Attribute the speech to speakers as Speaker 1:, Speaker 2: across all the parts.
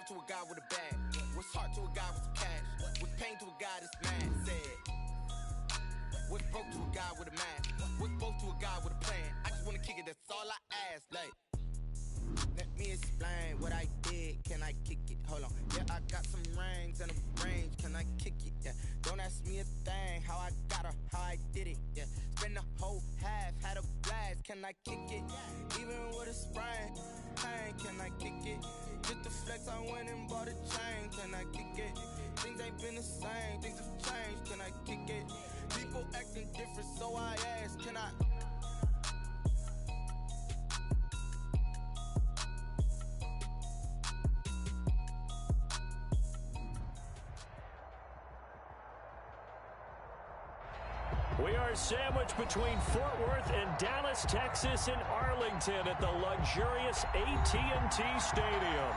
Speaker 1: to a guy with a bag? What's heart to a guy with some cash? What's pain to a guy that's mad? Said. What's broke to a guy with a mask? What's both to a guy with a plan? I just wanna kick it, that's all I ask. Like, let me explain what I did. Can I kick it? Hold on. Yeah, I got some rings and a range. Can I kick it? Yeah. Don't ask me a thing. How I got her, how I did it. Yeah. Spend the whole half, had a blast. Can I kick it? Even with a sprain. Pain, can I kick it? Just the flex, I went and bought a chain. Can I kick it? Things ain't been the same. Things have changed. Can I kick it? People acting different, so I ask, can I?
Speaker 2: We are sandwiched between Fort Worth and Dallas, Texas, and Arlington at the luxurious AT&T Stadium.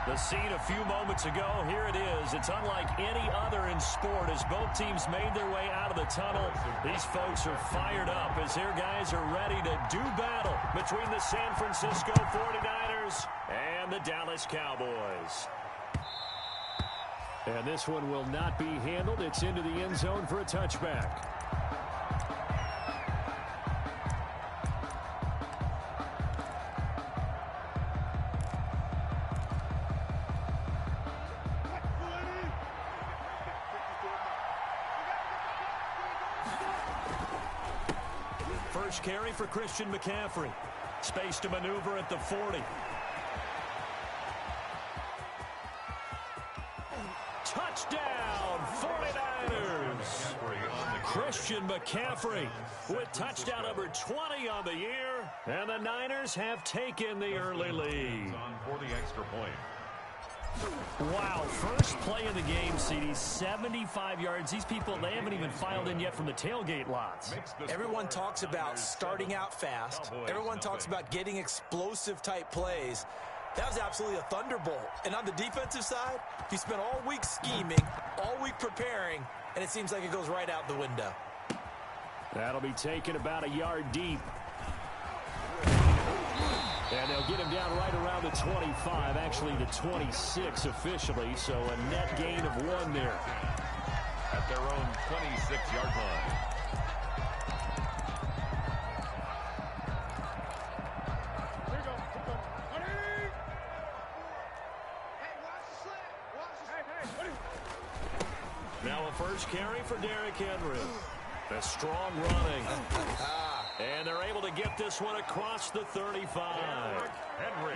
Speaker 2: The scene a few moments ago, here it is. It's unlike any other in sport as both teams made their way out of the tunnel. These folks are fired up as their guys are ready to do battle between the San Francisco 49ers and the Dallas Cowboys. And this one will not be handled. It's into the end zone for a touchback. First carry for Christian McCaffrey. Space to maneuver at the 40. Touchdown, 49ers. Christian McCaffrey with touchdown number 20 on the year. And the Niners have taken the early lead.
Speaker 3: For the extra point.
Speaker 2: Wow, first play of the game, CD, 75 yards. These people, they haven't even filed in yet from the tailgate lots.
Speaker 4: Everyone talks about starting out fast. Everyone talks about getting explosive type plays. That was absolutely a thunderbolt. And on the defensive side, you spent all week scheming, all week preparing, and it seems like it goes right out the window.
Speaker 2: That'll be taken about a yard deep. And they'll get him down right around the 25, actually the 26 officially, so a net gain of 1 there.
Speaker 3: At their own 26-yard line.
Speaker 2: Now a first carry for Derrick Henry. A strong running. And they're able to get this one across the 35.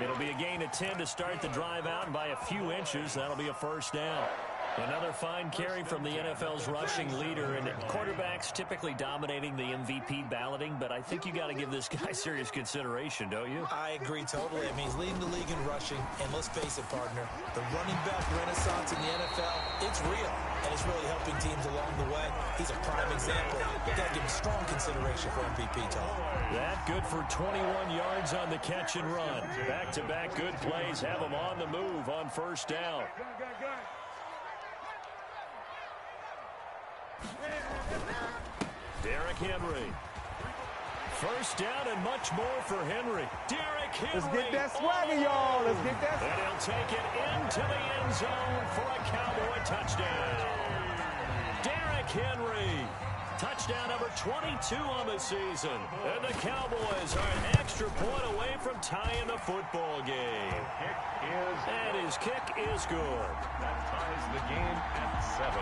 Speaker 2: It'll be a gain of 10 to start the drive out, and by a few inches, that'll be a first down. Another fine carry from the NFL's rushing leader, and quarterbacks typically dominating the MVP balloting, but I think you got to give this guy serious consideration, don't you?
Speaker 4: I agree totally. I mean, he's leading the league in rushing, and let's face it, partner, the running back renaissance in the NFL, it's real, and it's really helping teams along the way. He's a prime example. You got to give him strong consideration for MVP talk.
Speaker 2: That good for 21 yards on the catch and run. Back-to-back good plays have him on the move on first down. Derrick Henry. First down and much more for Henry. Derrick Henry.
Speaker 5: Let's get that swagger, y'all. Let's get that.
Speaker 2: And he'll take it into the end zone for a Cowboy touchdown. Derrick Henry. Touchdown number 22 on the season. And the Cowboys are an extra point away from tying the football game. And his kick is good.
Speaker 3: That ties the game at 7.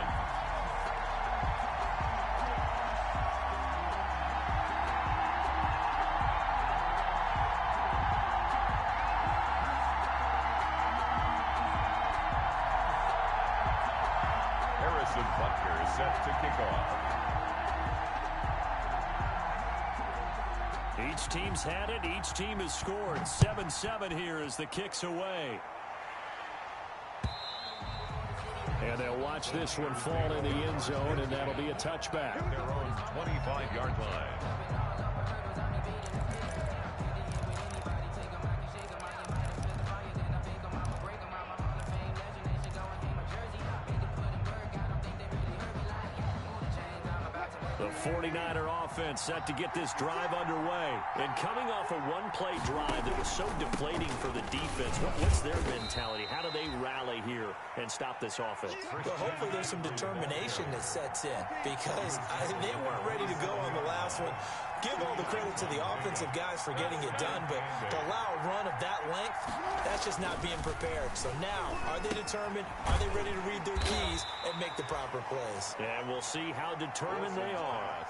Speaker 3: Butker is set to kick off.
Speaker 2: Each team's had it. Each team has scored. 7-7 here as the kick's away. And they'll watch this one fall in the end zone, and that'll be a touchback.
Speaker 3: At their own 25-yard line.
Speaker 2: The 49er offense set to get this drive underway. And And coming off a one-play drive that was so deflating for the defense, what's their mentality? How do they rally here and stop this offense?
Speaker 4: Well, hopefully there's some determination that sets in because they weren't ready to go on the last one. Give all the credit to the offensive guys for getting it done, but to allow a run of that length, that's just not being prepared. So now, are they determined? Are they ready to read their keys and make the proper plays?
Speaker 2: And we'll see how determined they are.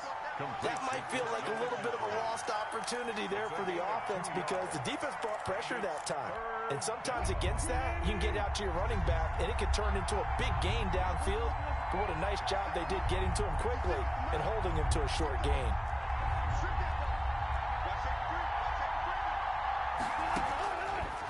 Speaker 4: That might feel like a little bit of a lost opportunity there for the offense because the defense brought pressure that time. And sometimes against that, you can get out to your running back, and it could turn into a big gain downfield. But what a nice job they did getting to him quickly and holding him to a short gain.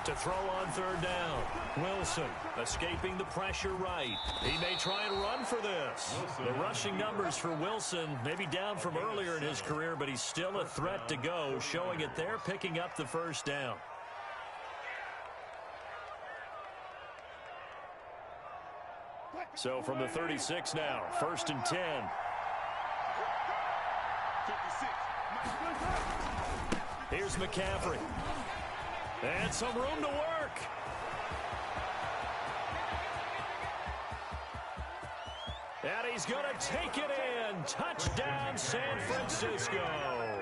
Speaker 2: To throw on third down. Wilson escaping the pressure right. He may try and run for this. The rushing numbers for Wilson maybe down from earlier in his career, but he's still a threat to go, showing it there, picking up the first down. So from the 36 now, 1st and 10. Here's McCaffrey. And some room to work. And he's going to take it in. Touchdown, San Francisco.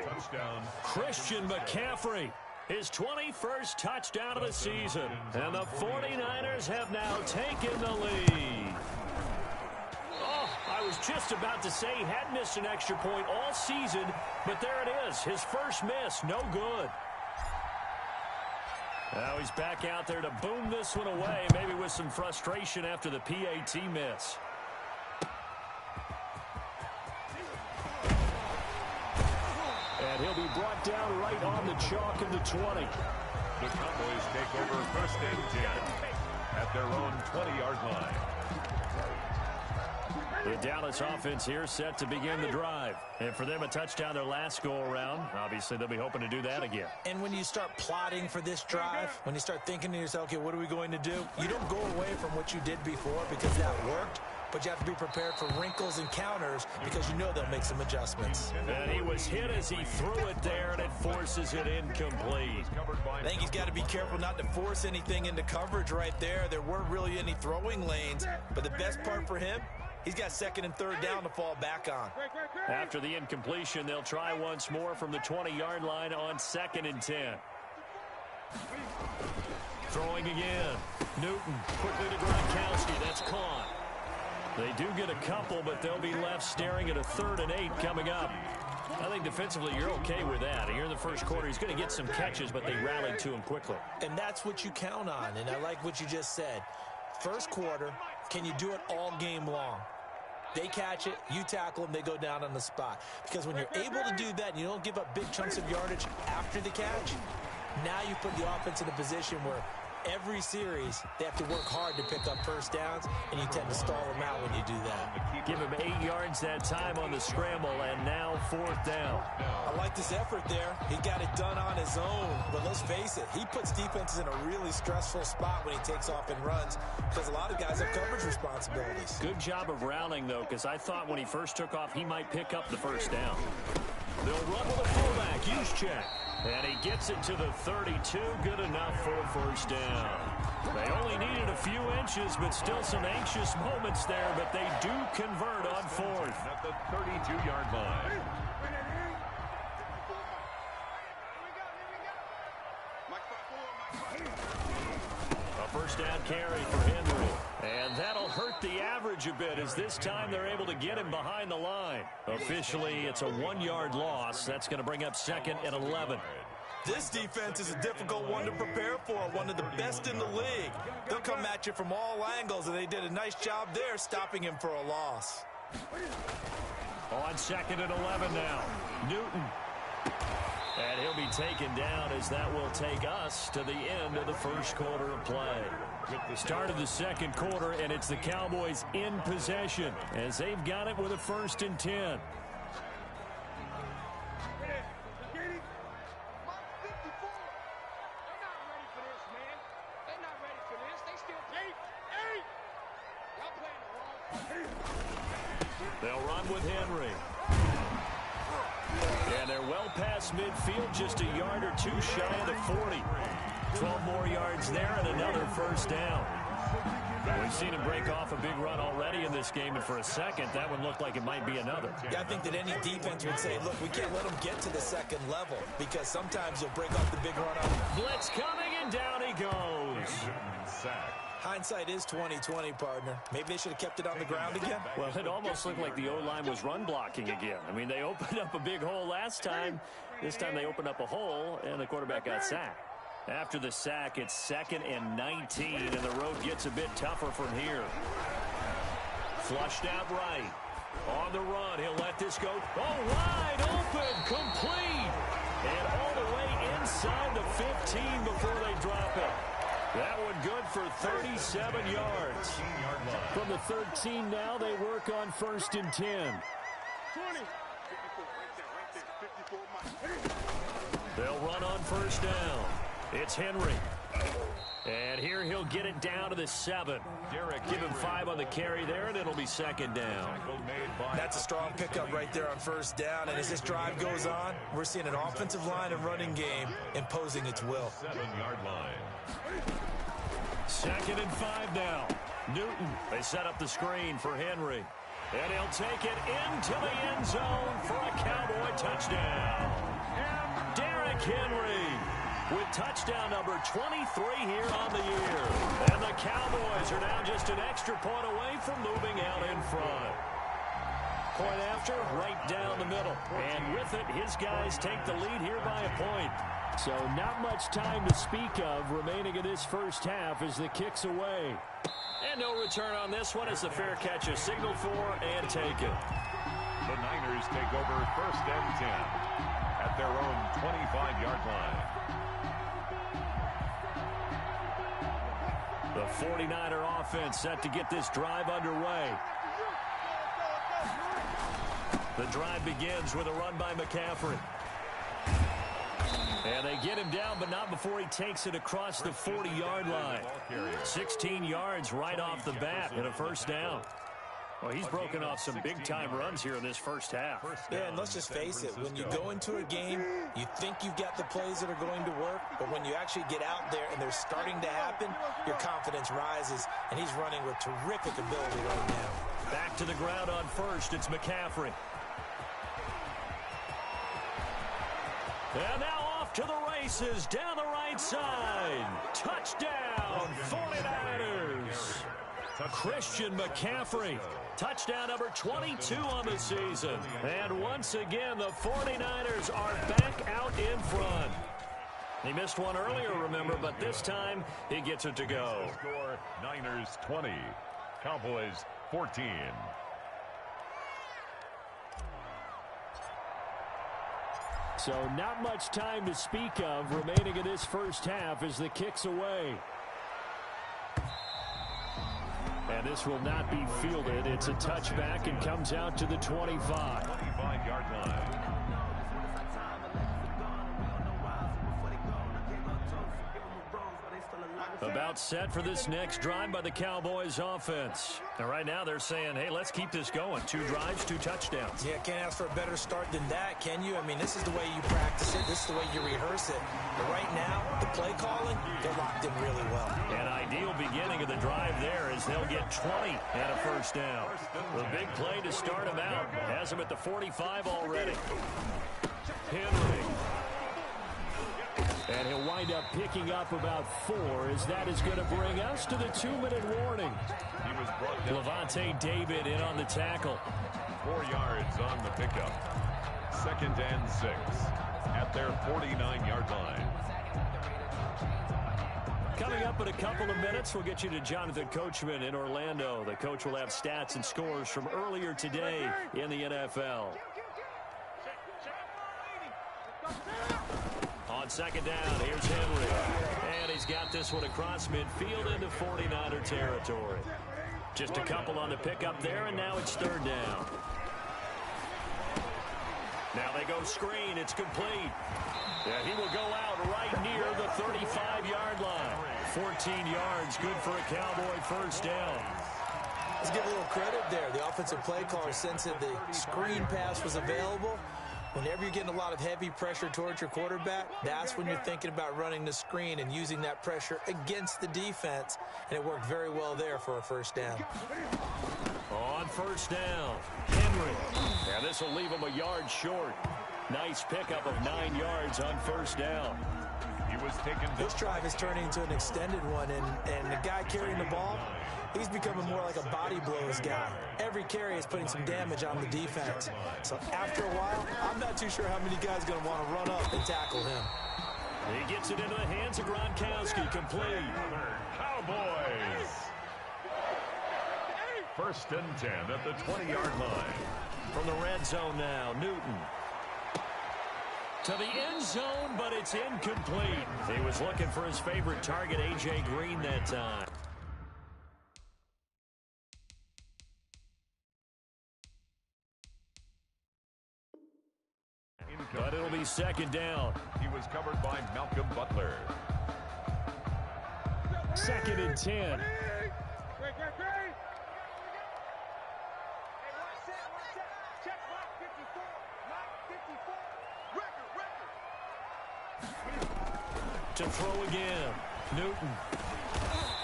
Speaker 3: Touchdown.
Speaker 2: Christian McCaffrey, his 21st touchdown of the season. And the 49ers have now taken the lead. Oh, I was just about to say he had missed an extra point all season, but there it is. His first miss, no good. Now he's back out there to boom this one away, maybe with some frustration after the PAT miss. And he'll be brought down right on the chalk of the 20.
Speaker 3: The Cowboys take over 1st and 10 at their own 20-yard line.
Speaker 2: The Dallas offense here set to begin the drive. And for them, a touchdown their last go-around. Obviously, they'll be hoping to do that again.
Speaker 4: And when you start plotting for this drive, when you start thinking to yourself, okay, what are we going to do? You don't go away from what you did before because that worked, but you have to be prepared for wrinkles and counters because you know they'll make some adjustments.
Speaker 2: And he was hit as he threw it there, and it forces it incomplete.
Speaker 4: I think he's got to be careful not to force anything into coverage right there. There weren't really any throwing lanes, but the best part for him, he's got 2nd and 3rd down to fall back on.
Speaker 2: After the incompletion, they'll try once more from the 20-yard line on 2nd and 10. Throwing again. Newton quickly to Gronkowski. That's caught. They do get a couple, but they'll be left staring at a 3rd and 8 coming up. I think defensively you're okay with that. Here in the first quarter, he's going to get some catches, but they rallied to him quickly.
Speaker 4: And that's what you count on, and I like what you just said. First quarter, can you do it all game long? They catch it, you tackle them, they go down on the spot. Because when you're able to do that and you don't give up big chunks of yardage after the catch, now you put the offense in a position where every series they have to work hard to pick up first downs, and you tend to stall them out when you do that.
Speaker 2: Give him 8 yards that time on the scramble, and now 4th down.
Speaker 4: I like this effort there. He got it done on his own, but let's face it, he puts defenses in a really stressful spot when he takes off and runs because a lot of guys have coverage responsibilities.
Speaker 2: Good job of rallying, though, because I thought when he first took off, he might pick up the first down. They'll run with a fullback, Juszczyk. And he gets it to the 32, good enough for a first down. They only needed a few inches, but still some anxious moments there, but they do convert on 4th.
Speaker 3: At the 32-yard line.
Speaker 2: A first down carry for Henry. And that'll hurt the average a bit as this time they're able to get him behind the line. Officially, it's a 1-yard loss. That's going to bring up 2nd and 11.
Speaker 4: This defense is a difficult one to prepare for, one of the best in the league. They'll come at you from all angles, and they did a nice job there stopping him for a loss.
Speaker 2: On 2nd and 11 now. Newton. And he'll be taken down as that will take us to the end of the first quarter of play. Start of the second quarter, and it's the Cowboys in possession as they've got it with a 1st and 10. They'll run with Henry. And they're well past midfield, just a yard or two shy of the 40. 12 more yards there and another first down. We've seen him break off a big run already in this game, and for a second, that one looked like it might be another.
Speaker 4: Yeah, I think that any defense would say, look, we can't let him get to the second level because sometimes you'll break off the big run on him.
Speaker 2: Blitz coming, and down he goes.
Speaker 4: Hindsight is 20/20, partner. Maybe they should have kept it on the ground again.
Speaker 2: Well, it almost looked like the O-line was run blocking again. I mean, they opened up a big hole last time. This time they opened up a hole, and the quarterback got sacked. After the sack, it's 2nd and 19, and the road gets a bit tougher from here. Flushed out right. On the run, he'll let this go. Oh, wide open, complete. And all the way inside the 15 before they drop it. That one good for 37 yards. From the 13 now, they work on 1st and 10. They'll run on 1st down. It's Henry. And here he'll get it down to the 7. Give him 5 on the carry there, and it'll be 2nd down.
Speaker 4: That's a strong pickup right there on 1st down. And as this drive goes on, we're seeing an offensive line and running game imposing its will.
Speaker 3: 7-yard line.
Speaker 2: 2nd and 5 now. Newton. They set up the screen for Henry. And he'll take it into the end zone for a Cowboy touchdown. Derrick Henry with touchdown number 23 here on the year. And the Cowboys are now just an extra point away from moving out in front. Point after, right down the middle. And with it, his guys take the lead here by a point. So not much time to speak of remaining in this first half as the kick's away. And no return on this one as the fair catch is signaled for and taken.
Speaker 3: The Niners take over 1st and 10 at their own 25-yard line.
Speaker 2: The 49er offense set to get this drive underway. The drive begins with a run by McCaffrey. And they get him down, but not before he takes it across the 40-yard line. 16 yards right off the bat and a 1st down. Well, he's broken off some big-time runs here in this first half.
Speaker 4: Yeah, and let's just face it. When you go into a game, you think you've got the plays that are going to work, but when you actually get out there and they're starting to happen, your confidence rises, and he's running with terrific ability right now.
Speaker 2: Back to the ground on 1st, it's McCaffrey. And now off to the races, down the right side. Touchdown, 49ers. Christian McCaffrey. Touchdown number 22 on the season. And once again, the 49ers are back out in front. He missed one earlier, remember, but this time he gets it to go.
Speaker 3: Score Niners 20, Cowboys 14.
Speaker 2: So not much time to speak of remaining in this first half as the kick's away. And this will not be fielded. It's a touchback and comes out to the 25.
Speaker 3: 25-yard line.
Speaker 2: About set for this next drive by the Cowboys offense. And right now they're saying, hey, let's keep this going. 2 drives, 2 touchdowns.
Speaker 4: Yeah, can't ask for a better start than that, can you? I mean, this is the way you practice it. This is the way you rehearse it. But right now, the play calling, they're locked in really well.
Speaker 2: An ideal beginning of the drive there is they'll get 20 and a 1st down. The big play to start him out has him at the 45 already. Henry. And he'll wind up picking up about 4 as that is going to bring us to the 2-minute warning. Levante David in on the tackle.
Speaker 3: 4 yards on the pickup. 2nd and 6 at their 49-yard line.
Speaker 2: Coming up in a couple of minutes, we'll get you to Jonathan Coachman in Orlando. The coach will have stats and scores from earlier today in the NFL. On 2nd down, here's Henry. And he's got this one across midfield into 49er territory. Just a couple on the pickup there, and now it's 3rd down. Now they go screen. It's complete. Yeah, he will go out right near the 35-yard line. 14 yards, good for a Cowboy 1st down.
Speaker 4: Let's give a little credit there. The offensive play caller sensed that the screen pass was available. Whenever you're getting a lot of heavy pressure towards your quarterback, that's when you're thinking about running the screen and using that pressure against the defense, and it worked very well there for a first down.
Speaker 2: On first down, Henry. And this will leave him a yard short. Nice pickup of 9 yards on first down.
Speaker 3: He was taken.
Speaker 4: This drive is turning into an extended one, and the guy carrying the ball, he's becoming more like a body blows guy. Every carry is putting some damage on the defense. So after a while, I'm not too sure how many guys are going to want to run up and tackle him.
Speaker 2: He gets it into the hands of Gronkowski, complete.
Speaker 3: Cowboys. First and 10 at the 20-yard line.
Speaker 2: From the red zone now, Newton. To the end zone, but it's incomplete. He was looking for his favorite target, A.J. Green, that time. But it'll be second down.
Speaker 3: He was covered by Malcolm Butler.
Speaker 2: Second and 10. To throw again, Newton.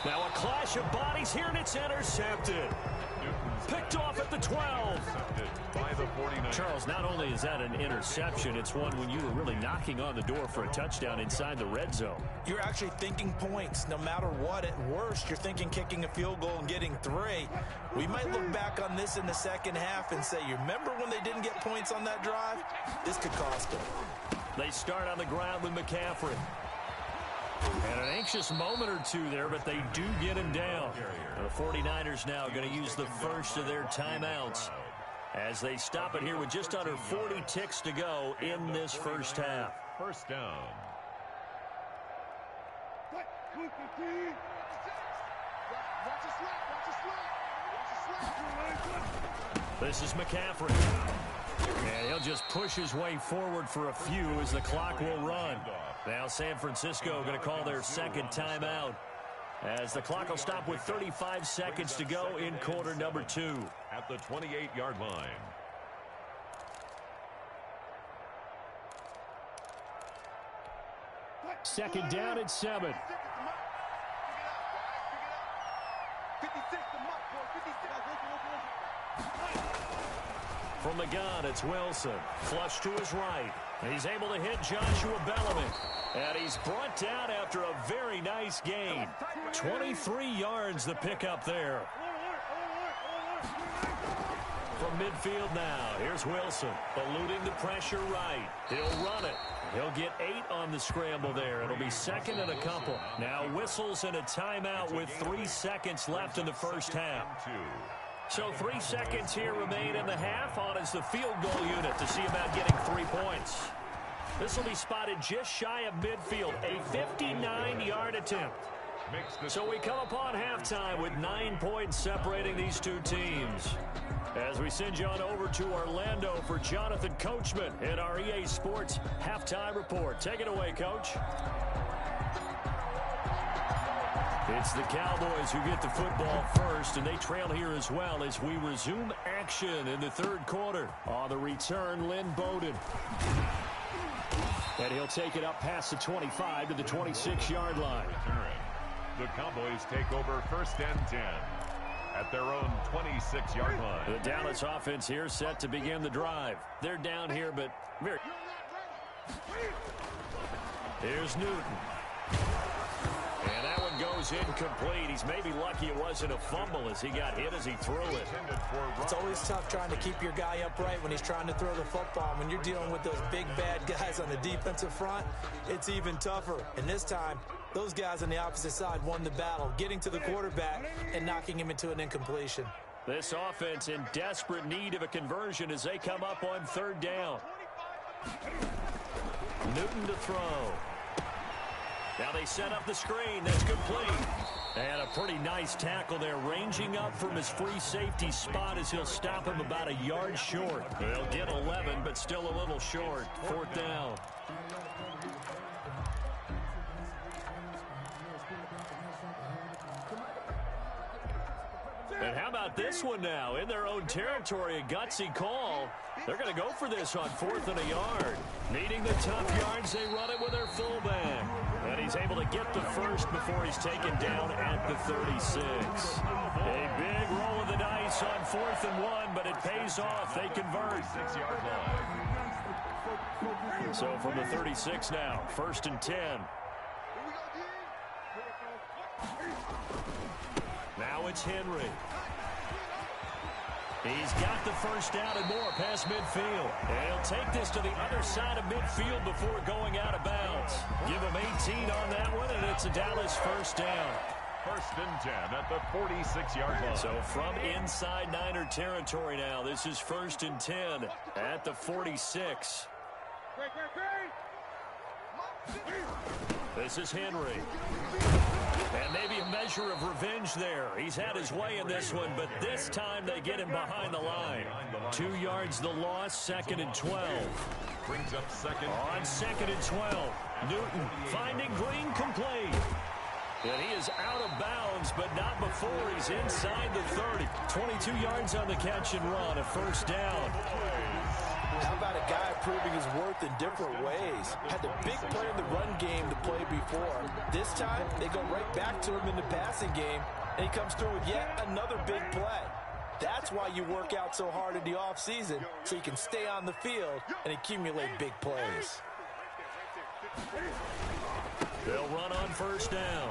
Speaker 2: Now a clash of bodies here, and it's intercepted. Picked off at the 12.
Speaker 3: By the 49.
Speaker 2: Charles, not only is that an interception, it's one when you were really knocking on the door for a touchdown inside the red zone.
Speaker 4: You're actually thinking points no matter what. At worst, you're thinking kicking a field goal and getting 3. We might look back on this in the second half and say, you remember when they didn't get points on that drive? This could cost them.
Speaker 2: They start on the ground with McCaffrey. And an anxious moment or two there, but they do get him down. The 49ers now going to use the first of their timeouts as they stop it here with just under 40 ticks to go in this first half.
Speaker 3: First down.
Speaker 2: This is McCaffrey. And he'll just push his way forward for a few as the clock will run. Now San Francisco going to call their second timeout as the clock will stop with 35 seconds to go in quarter number 2.
Speaker 3: At the 28-yard line.
Speaker 2: Second down and 7. From the gun, it's Wilson. Flush to his right. And he's able to hit Joshua Bellamy. And he's brought down after a very nice gain. 23 yards the pickup there. From midfield now, here's Wilson. Eluding the pressure right. He'll run it. He'll get 8 on the scramble there. It'll be second and a couple. Now whistles and a timeout with 3 seconds left in the first half. So 3 seconds here remain in the half on as the field goal unit to see about getting 3 points. This will be spotted just shy of midfield, a 59-yard attempt. So we come upon halftime with 9 points separating these two teams. As we send you on over to Orlando for Jonathan Coachman in our EA Sports Halftime Report. Take it away, Coach. It's the Cowboys who get the football first, and they trail here as well as we resume action in the third quarter. On the return, Lynn Bowden. And he'll take it up past the 25 to the 26-yard line.
Speaker 3: The Cowboys take over first and 10 at their own 26-yard line.
Speaker 2: The Dallas offense here set to begin the drive. They're down here, but very... Here's Newton. And that one goes incomplete. He's maybe lucky it wasn't a fumble as he got hit as he threw it.
Speaker 4: It's always tough trying to keep your guy upright when he's trying to throw the football. When you're dealing with those big, bad guys on the defensive front, it's even tougher. And this time, those guys on the opposite side won the battle, getting to the quarterback and knocking him into an incompletion.
Speaker 2: This offense in desperate need of a conversion as they come up on third down. Newton to throw. Now they set up the screen. That's complete. And a pretty nice tackle there, ranging up from his free safety spot as he'll stop him about a yard short. They'll get 11, but still a little short. Fourth down. And how about this one now? In their own territory, a gutsy call. They're going to go for this on 4th and a yard. Needing the tough yards, they run it with their fullback. And he's able to get the first before he's taken down at the 36. A big roll of the dice on 4th and 1, but it pays off. They convert.
Speaker 3: 6-yard line.
Speaker 2: So from the 36 now, 1st and 10. Now it's Henry. He's got the first down and more past midfield. And he'll take this to the other side of midfield before going out of bounds. Give him 18 on that one, and it's a Dallas first down.
Speaker 3: 1st and 10 at the 46-yard line.
Speaker 2: So from inside Niner territory now, this is 1st and 10 at the 46. This is Henry. And maybe a measure of revenge there. He's had his way in this one, but this time they get him behind the line. 2 yards the loss, 2nd and 12.
Speaker 3: Brings up second.
Speaker 2: On 2nd and 12. Newton finding Green complete. And he is out of bounds, but not before he's inside the 30. 22 yards on the catch and run, a first down.
Speaker 4: How about a guy proving his worth in different ways? Had the big play in the run game to play before. This time, they go right back to him in the passing game, and he comes through with yet another big play. That's why you work out so hard in the offseason, so you can stay on the field and accumulate big plays.
Speaker 2: They'll run on first down.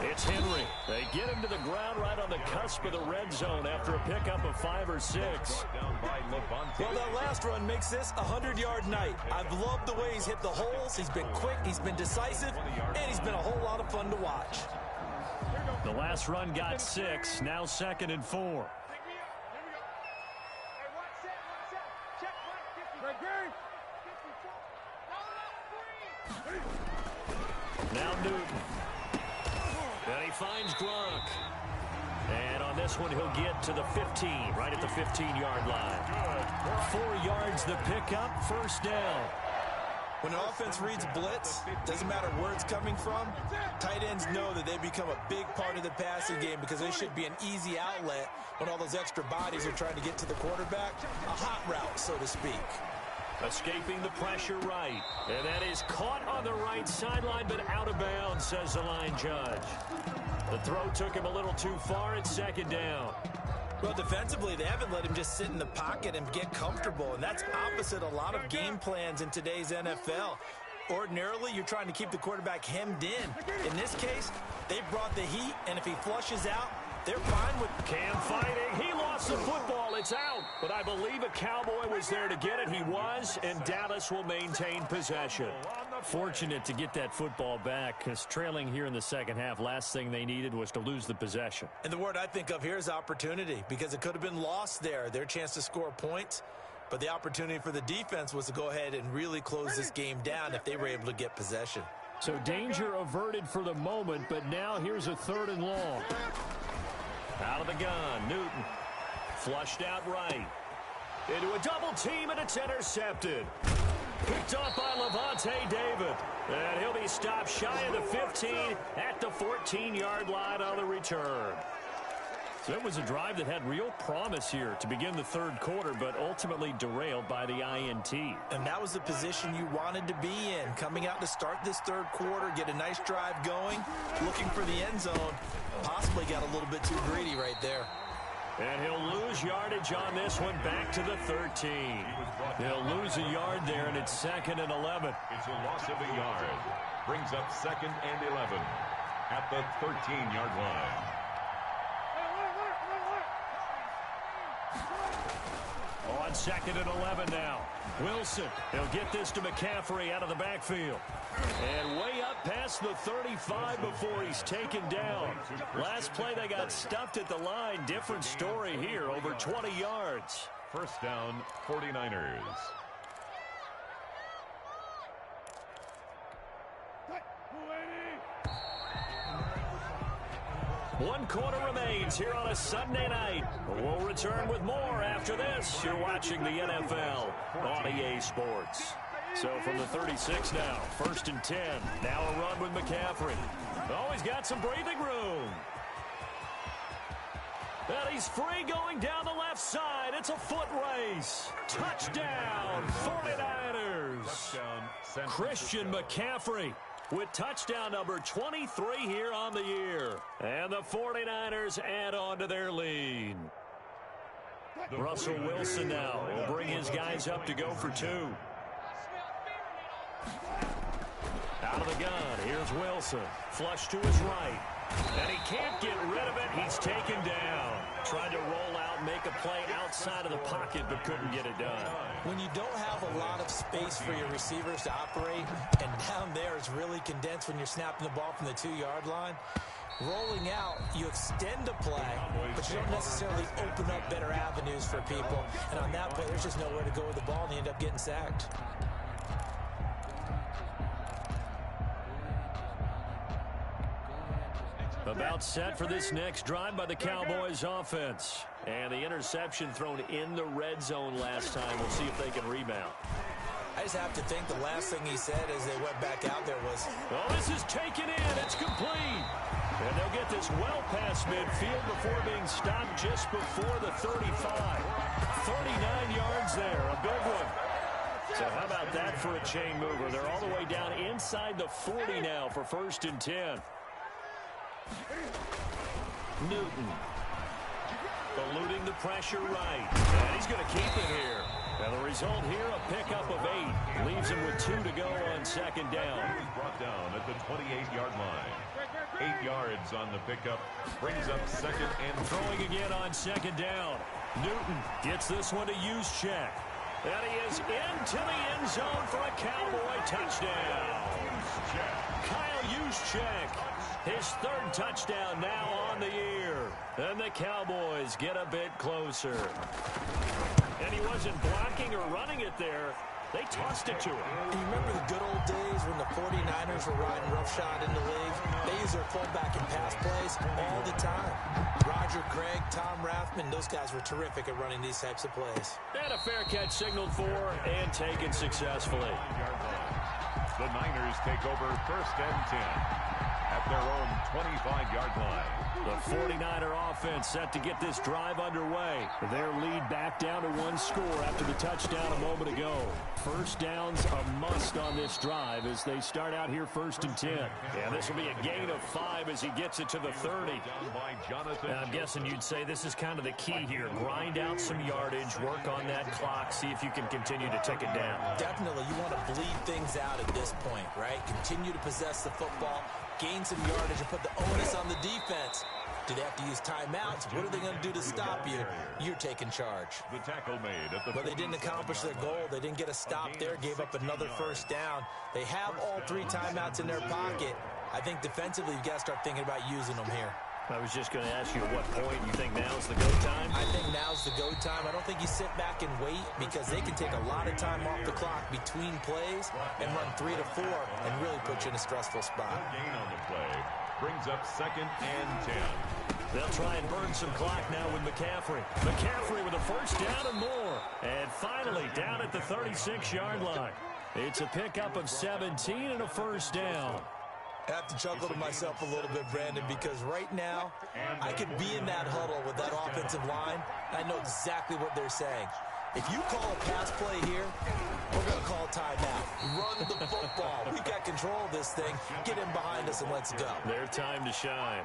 Speaker 2: It's Henry. They get him to the ground right on the cusp of the red zone after a pickup of 5 or 6.
Speaker 4: Well, that last run makes this a 100-yard night. I've loved the way he's hit the holes. He's been quick, he's been decisive, and he's been a whole lot of fun to watch.
Speaker 2: The last run got 6. Now 2nd and 4. Now Newton. And he finds Gronk. And on this one, he'll get to the 15, right at the 15-yard line. 4 yards the pickup, first down.
Speaker 4: When an offense reads blitz, doesn't matter where it's coming from, tight ends know that they become a big part of the passing game because they should be an easy outlet when all those extra bodies are trying to get to the quarterback. A hot route, so to speak.
Speaker 2: Escaping the pressure right. And that is caught on the right sideline, but out of bounds, says the line judge. The throw took him a little too far at 2nd down.
Speaker 4: Well, defensively, they haven't let him just sit in the pocket and get comfortable, and that's opposite a lot of game plans in today's NFL. Ordinarily, you're trying to keep the quarterback hemmed in. In this case, they brought the heat, and if he flushes out, they're fine with
Speaker 2: Cam fighting. He lost the football. It's out. But I believe a Cowboy was there to get it. He was, and Dallas will maintain possession. Fortunate to get that football back because trailing here in the second half, last thing they needed was to lose the possession.
Speaker 4: And the word I think of here is opportunity because it could have been lost there. Their chance to score points. But the opportunity for the defense was to go ahead and really close this game down if they were able to get possession.
Speaker 2: So danger averted for the moment, but now here's a 3rd and long. Out of the gun, Newton. Flushed out right. Into a double team, and it's intercepted. Picked off by Levante David. And he'll be stopped shy of the 15 at the 14-yard line on the return. So it was a drive that had real promise here to begin the 3rd quarter, but ultimately derailed by the INT.
Speaker 4: And that was the position you wanted to be in. Coming out to start this 3rd quarter, get a nice drive going, looking for the end zone. Possibly got a little bit too greedy right there.
Speaker 2: And he'll lose yardage on this one back to the 13. He'll lose a yard there, and it's 2nd and 11.
Speaker 3: It's a loss of a yard. Brings up 2nd and 11 at the 13-yard line.
Speaker 2: On 2nd and 11 now. Wilson, he'll get this to McCaffrey out of the backfield. And way up past the 35 before he's taken down. Last play they got stuffed at the line. Different story here, over 20 yards.
Speaker 3: First down, 49ers.
Speaker 2: One quarter remains here on a Sunday night. We'll return with more after this. You're watching the NFL on EA Sports. So from the 36 now, 1st and 10. Now a run with McCaffrey. Oh, he's got some breathing room. And he's free going down the left side. It's a foot race. Touchdown, 49ers. Christian McCaffrey with touchdown number 23 here on the year. And the 49ers add on to their lead. Russell Wilson now will bring his guys up to go for two. Out of the gun, here's Wilson. Flush to his right. And he can't get rid of it. He's taken down. Tried to roll out, make a play outside of the pocket, but couldn't get it done.
Speaker 4: When you don't have a lot of space for your receivers to operate, and down there is really condensed when you're snapping the ball from the 2-yard line, rolling out, you extend a play, but you don't necessarily open up better avenues for people. And on that play, there's just nowhere to go with the ball, and they end up getting sacked.
Speaker 2: About set for this next drive by the Cowboys offense. And the interception thrown in the red zone last time. We'll see if they can rebound.
Speaker 4: I just have to think the last thing he said as they went back out there was,
Speaker 2: "Oh, this is taken in. It's complete." And they'll get this well past midfield before being stopped just before the 35. 39 yards there. A big one. So how about that for a chain mover? They're all the way down inside the 40 now for 1st and 10. Newton eluding the pressure right. And he's going to keep it here. And the result here, a pickup of 8. Leaves him with 2 to go on 2nd down.
Speaker 3: Brought down at the 28-yard line. 8 yards on the pickup. Brings up 2nd and
Speaker 2: throwing again on 2nd down. Newton gets this one to Juszczyk. And he is into the end zone for a Cowboy touchdown. Kyle Juszczyk, his 3rd touchdown now on the year. And the Cowboys get a bit closer. And he wasn't blocking or running it there. They tossed it to him.
Speaker 4: You remember the good old days when the 49ers were riding roughshod in the league? They use their fullback in pass plays all the time. Roger Craig, Tom Rathman, those guys were terrific at running these types of plays.
Speaker 2: And a fair catch signaled for and taken successfully.
Speaker 3: The Niners take over 1st and 10 at their own 25-yard line.
Speaker 2: The 49er offense set to get this drive underway. Their lead back down to 1 score after the touchdown a moment ago. First down's a must on this drive as they start out here 1st and 10. And this will be a gain of 5 as he gets it to the 30. And I'm guessing you'd say this is kind of the key here. Grind out some yardage, work on that clock, see if you can continue to tick it down.
Speaker 4: Definitely, you want to bleed things out at this point, right? Continue to possess the football, gain some yardage, and put the onus on the defense. Do they have to use timeouts? What are they going to do to stop you? You're taking charge.
Speaker 3: The tackle made at the
Speaker 4: but they didn't accomplish their goal. They didn't get a stop there, gave up another 1st down. They have all 3 timeouts in their pocket. I think defensively, you've got to start thinking about using them here.
Speaker 2: I was just going to ask you at what point you think now's the go time?
Speaker 4: I think now's the go time. I don't think you sit back and wait because they can take a lot of time off the clock between plays and run 3 to 4 and really put you in a stressful spot.
Speaker 3: Gain on the play. Brings up 2nd and 10.
Speaker 2: They'll try and burn some clock now with McCaffrey. McCaffrey with a 1st down and more. And finally down at the 36-yard line. It's a pickup of 17 and a 1st down.
Speaker 4: I have to chuckle to myself a little bit, Brandon, because right now I could be in that huddle with that offensive line. I know exactly what they're saying. If you call a pass play here, we're going to call timeout. Run the football. We've got control of this thing. Get in behind us and let's go.
Speaker 2: Their time to shine.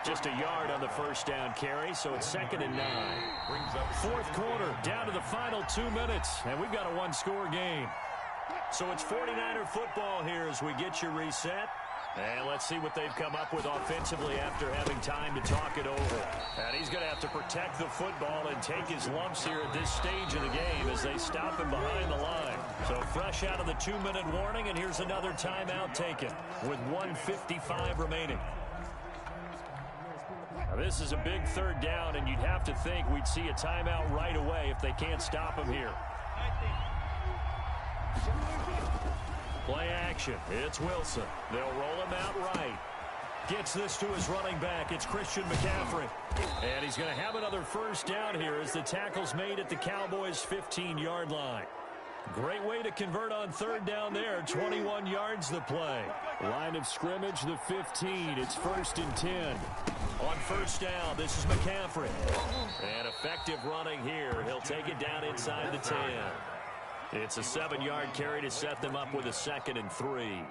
Speaker 2: Just a yard on the 1st down carry, so it's 2nd and 9. 4th quarter, down to the final 2 minutes, and we've got a 1-score game. So it's 49er football here as we get you reset. And let's see what they've come up with offensively after having time to talk it over. And he's going to have to protect the football and take his lumps here at this stage of the game as they stop him behind the line. So fresh out of the 2-minute warning, and here's another timeout taken with 1:55 remaining. Now this is a big 3rd down, and you'd have to think we'd see a timeout right away if they can't stop him here. Play action. It's Wilson. They'll roll him out right. Gets this to his running back. It's Christian McCaffrey. And he's going to have another 1st down here as the tackle's made at the Cowboys' 15-yard line. Great way to convert on third down there. 21 yards the play. Line of scrimmage, the 15. It's 1st and 10. On first down, this is McCaffrey. And effective running here. He'll take it down inside the 10. It's a 7-yard carry to set them up with a 2nd and 3.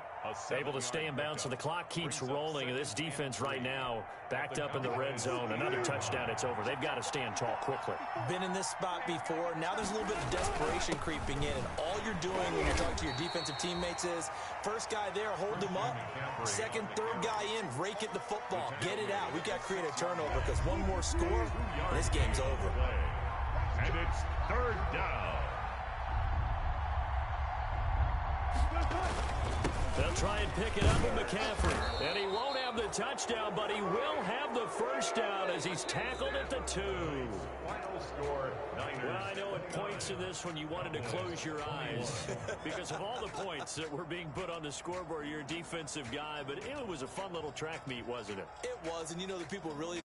Speaker 2: Able to stay in bounds, so the clock keeps rolling. And this defense right now backed up in the red zone. Another touchdown, it's over. They've got to stand tall quickly.
Speaker 4: Been in this spot before. Now there's a little bit of desperation creeping in. And all you're doing when you talk to your defensive teammates is, first guy there, hold him up. Second, third guy in, rake at the football. Get it out. We've got to create a turnover because one more score, and this game's over.
Speaker 3: And it's 3rd down.
Speaker 2: They'll try and pick it up with McCaffrey. And he won't have the touchdown, but he will have the first down as he's tackled at the 2.
Speaker 3: Final score, Niners.
Speaker 2: Well, I know at points in this one you wanted to close your eyes because of all the points that were being put on the scoreboard. You're a defensive guy, but it was a fun little track meet, wasn't it?
Speaker 4: It was, and you know the people really